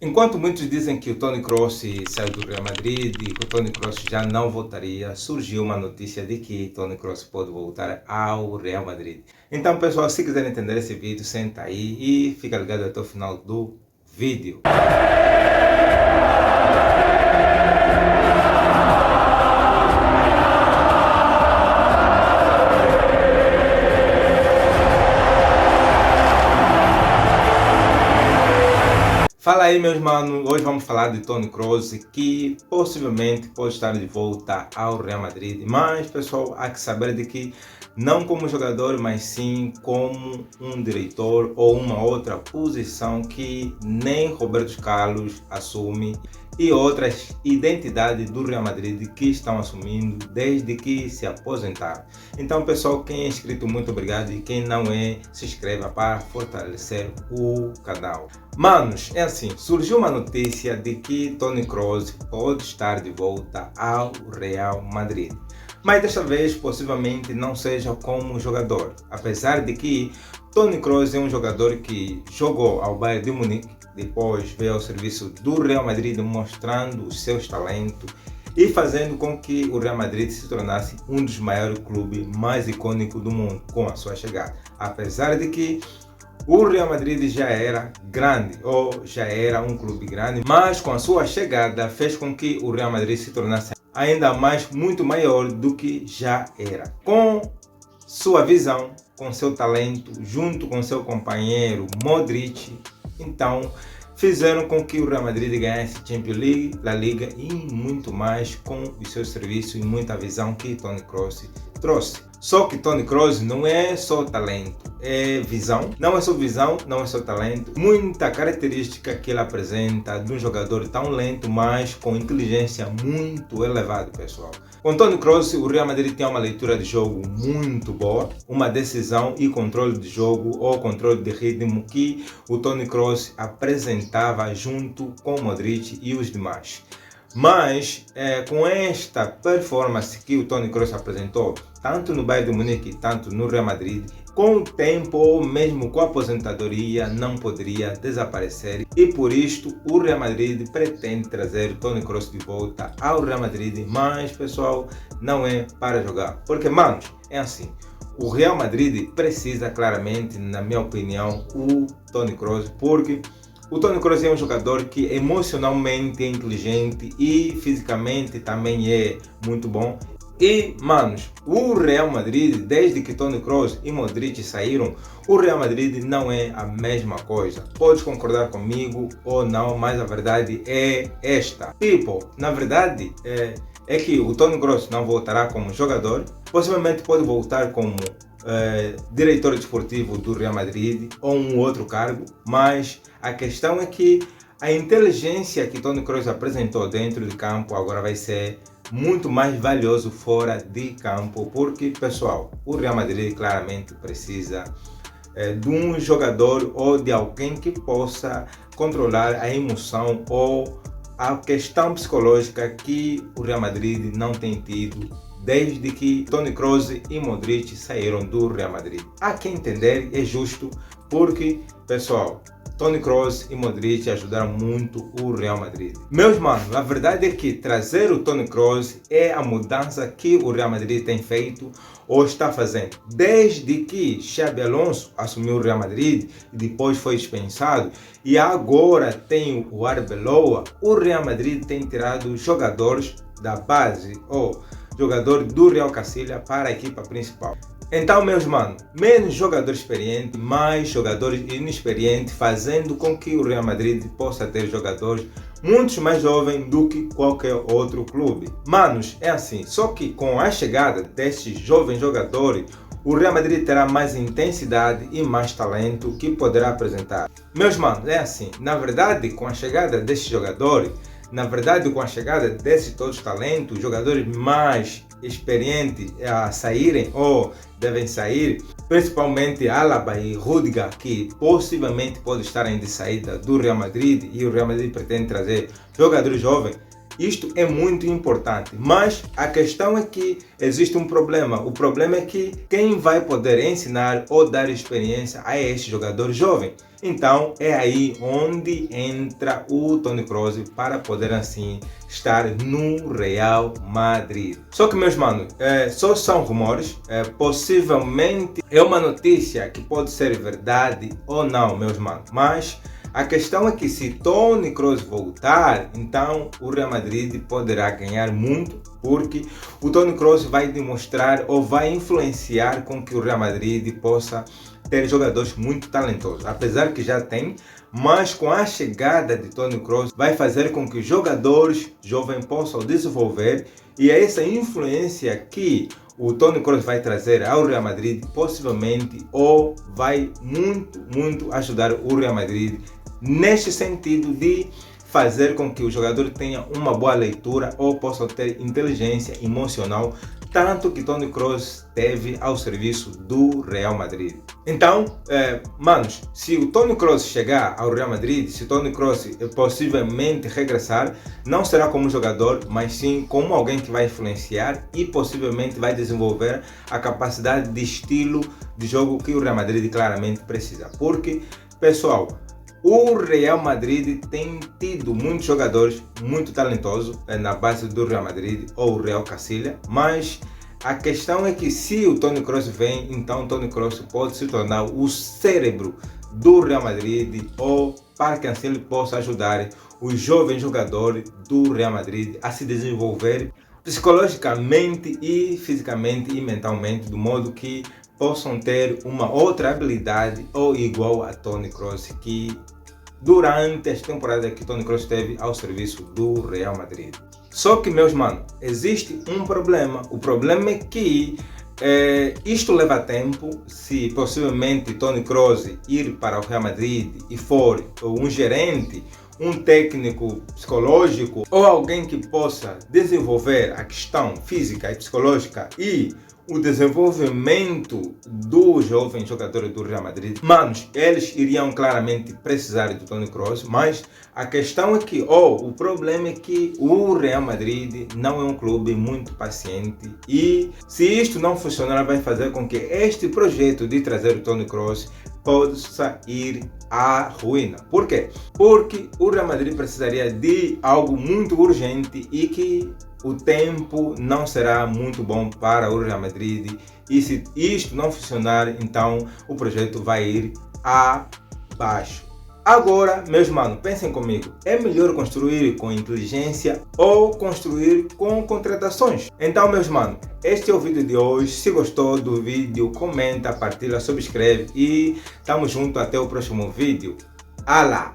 Enquanto muitos dizem que o Toni Kroos saiu do Real Madrid e que o Toni Kroos já não voltaria, surgiu uma notícia de que Toni Kroos pode voltar ao Real Madrid. Então, pessoal, se quiserem entender esse vídeo, senta aí e fica ligado até o final do vídeo. Fala aí, meus manos, hoje vamos falar de Toni Kroos, que possivelmente pode estar de volta ao Real Madrid, mas pessoal, há que saber de que não como jogador, mas sim como um diretor ou uma outra posição que nem Roberto Carlos assume e outras identidades do Real Madrid que estão assumindo desde que se aposentaram. Então, pessoal, quem é inscrito, muito obrigado, e quem não é, se inscreva para fortalecer o canal. Manos, é assim, surgiu uma notícia de que Toni Kroos pode estar de volta ao Real Madrid. Mas desta vez possivelmente não seja como jogador, apesar de que Toni Kroos é um jogador que jogou ao Bayern de Munique, depois veio ao serviço do Real Madrid mostrando os seus talentos e fazendo com que o Real Madrid se tornasse um dos maiores clubes mais icônicos do mundo com a sua chegada. Apesar de que o Real Madrid já era grande, ou já era um clube grande, mas com a sua chegada fez com que o Real Madrid se tornasse ainda mais, muito maior do que já era. Com sua visão, com seu talento, junto com seu companheiro Modric, então fizeram com que o Real Madrid ganhasse Champions League, La Liga e muito mais com os seus serviços e muita visão que Toni Kroos trouxe. Só que Toni Kroos não é só talento, é visão. Não é só visão, não é só talento. Muita característica que ele apresenta de um jogador tão lento, mas com inteligência muito elevada, pessoal. Com Toni Kroos, o Real Madrid tem uma leitura de jogo muito boa, uma decisão e controle de jogo ou controle de ritmo que o Toni Kroos apresentava junto com o Modric e os demais. Mas com esta performance que o Toni Kroos apresentou, tanto no Bayern de Munique, tanto no Real Madrid, com o tempo ou mesmo com a aposentadoria não poderia desaparecer, e por isto o Real Madrid pretende trazer o Toni Kroos de volta ao Real Madrid, mas pessoal, não é para jogar, porque manos, é assim, o Real Madrid precisa claramente, na minha opinião, o Toni Kroos, porque o Toni Kroos é um jogador que emocionalmente é inteligente e fisicamente também é muito bom. E, manos, o Real Madrid, desde que Toni Kroos e Modric saíram, o Real Madrid não é a mesma coisa. Podes concordar comigo ou não, mas a verdade é esta. People, na verdade, é que o Toni Kroos não voltará como jogador, possivelmente pode voltar como diretor desportivo do Real Madrid ou um outro cargo, mas a questão é que a inteligência que Toni Kroos apresentou dentro de campo agora vai ser muito mais valioso fora de campo, porque pessoal, o Real Madrid claramente precisa de um jogador ou de alguém que possa controlar a emoção ou a questão psicológica que o Real Madrid não tem tido desde que Toni Kroos e Modric saíram do Real Madrid. Há que entender, é justo, porque pessoal, Toni Kroos e Modric ajudaram muito o Real Madrid. Meus manos, a verdade é que trazer o Toni Kroos é a mudança que o Real Madrid tem feito ou está fazendo. Desde que Xabi Alonso assumiu o Real Madrid e depois foi dispensado e agora tem o Arbeloa, o Real Madrid tem tirado jogadores da base ou jogador do Real Castilla para a equipa principal. Então, meus manos, menos jogador experiente, mais jogadores inexperientes, fazendo com que o Real Madrid possa ter jogadores muito mais jovens do que qualquer outro clube. Manos, é assim, só que com a chegada destes jovens jogadores, o Real Madrid terá mais intensidade e mais talento que poderá apresentar. Meus manos, é assim, na verdade, com a chegada destes jogadores, com a chegada desses todos talentos, jogadores mais experientes a saírem ou devem sair, principalmente Alaba e Rudiger, que possivelmente pode estar em saída do Real Madrid e o Real Madrid pretende trazer jogadores jovens. Isto é muito importante, mas a questão é que existe um problema. O problema é que quem vai poder ensinar ou dar experiência a este jogador jovem? Então é aí onde entra o Toni Kroos para poder assim estar no Real Madrid. Só que, meus manos, só são rumores, possivelmente é uma notícia que pode ser verdade ou não, meus manos, mas a questão é que se Toni Kroos voltar, então o Real Madrid poderá ganhar muito, porque o Toni Kroos vai demonstrar ou vai influenciar com que o Real Madrid possa ter jogadores muito talentosos, apesar que já tem, mas com a chegada de Toni Kroos vai fazer com que os jogadores jovens possam desenvolver, e é essa influência que o Toni Kroos vai trazer ao Real Madrid possivelmente ou vai muito ajudar o Real Madrid neste sentido de fazer com que o jogador tenha uma boa leitura ou possa ter inteligência emocional, tanto que Toni Kroos teve ao serviço do Real Madrid. Então, manos, se o Toni Kroos chegar ao Real Madrid, se o Toni Kroos possivelmente regressar, não será como jogador, mas sim como alguém que vai influenciar e possivelmente vai desenvolver a capacidade de estilo de jogo que o Real Madrid claramente precisa. Porque, pessoal, o Real Madrid tem tido muitos jogadores muito talentosos na base do Real Madrid ou o Real Castilla, mas a questão é que se o Toni Kroos vem, então o Toni Kroos pode se tornar o cérebro do Real Madrid ou para que assim ele possa ajudar os jovens jogadores do Real Madrid a se desenvolver psicologicamente e fisicamente e mentalmente, do modo que possam ter uma outra habilidade ou igual a Toni Kroos, que durante as temporadas que Toni Kroos esteve ao serviço do Real Madrid. Só que, meus manos, existe um problema. O problema é que isto leva tempo. Se possivelmente Toni Kroos ir para o Real Madrid e for um gerente, um técnico psicológico ou alguém que possa desenvolver a questão física e psicológica e o desenvolvimento dos jovens jogadores do Real Madrid, manos, eles iriam claramente precisar do Toni Kroos, mas a questão é que, o problema é que o Real Madrid não é um clube muito paciente e se isto não funcionar vai fazer com que este projeto de trazer o Toni Kroos possa ir à ruína. Por quê? Porque o Real Madrid precisaria de algo muito urgente e que o tempo não será muito bom para o Real Madrid, e se isto não funcionar, então o projeto vai ir abaixo. Agora, meus manos, pensem comigo, é melhor construir com inteligência ou construir com contratações? Então, meus manos, este é o vídeo de hoje. Se gostou do vídeo, comenta, partilha, subscreve e tamo junto até o próximo vídeo. Alá!